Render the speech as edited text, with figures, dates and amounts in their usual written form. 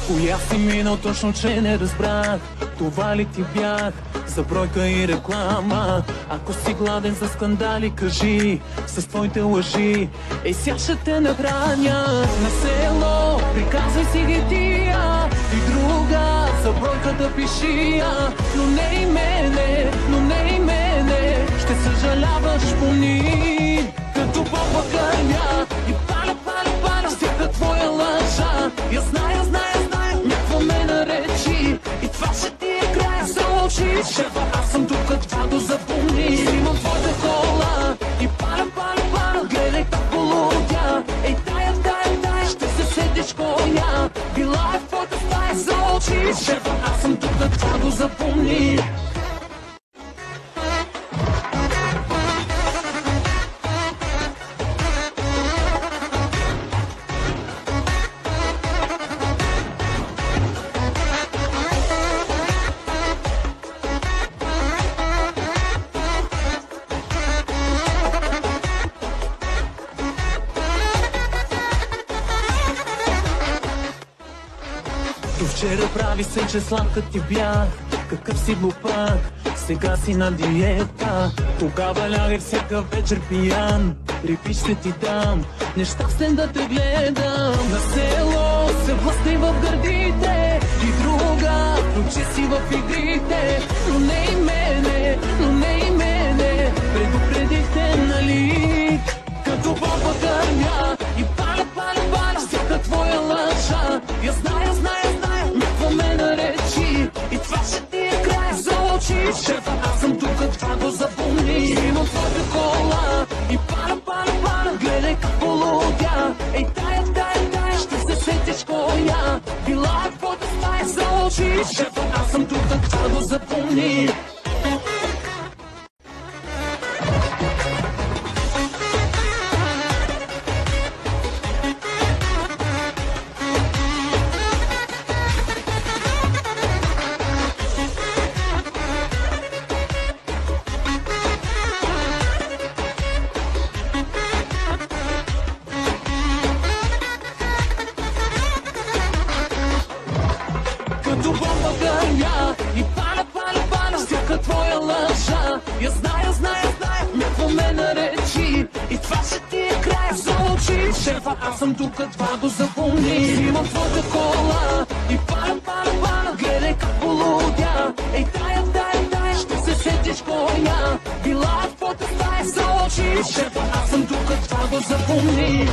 Коя си минал точно, че не разбрах? Това ли ти бях? За бройка и реклама. Ако си гладен за скандали, кажи с твоите лъжи. Ей, сега ще те нахраня на село, приказвай си ги тия. И друга за бройката пиши, но не и мене, но не и мене. Ще съжаляваш, помни, като бомба гърня. И паля, паля, паля всяка твоя лъжа. Я зная, зная, зная, някаква ме наречи. И това ще ти е края за очи. Шефа, аз съм тук, това го запомни. Имам твоята кола и паля, паля, паля. Гледай как полудя. Ей, тая, тая, тая, ще се сетиш коя. Била е в твоята стая за очи. Шефа, аз съм тук, това го запомни. До вчера прави се, че сладка ти бях. Какъв си глупак, сега си на диета. Тогава лягай всяка вечер пиян. Репи ще ти дам, нещастен да те гледам. На село се власти в гърдите. И друга, ключи си в игрите. Но не и мене, но не и мене. Предупредихте, нали? Като бомба гърня. И паля, паля, паля всяка твоя лъжа. Я зная, зная, зная, някаква ме наречи. И това ще ти е край за очи. Шефа, аз съм тук, това го запомни. Имам твоята кола и паля, паля, паля. Гледай как полудя. Ей, тая, тая, тая, ще се сетиш коя. Била е в твоята стая за очи. Шефа, аз съм тук, това го запомни. Като бомба гърня и паля, паля, паля всяка твоя лъжа. Я зная, зная, зная, някаква ме наречи. И това ще ти е край за очи. Шефа, аз съм тук, това го запомни. Имам твоята кола и паля, паля, паля. Гледай как полудя. Ей, тая, тая, тая, ще се сетиш коя. Била е в твоята стая за очи. Шефа, аз съм тук, това го запомни.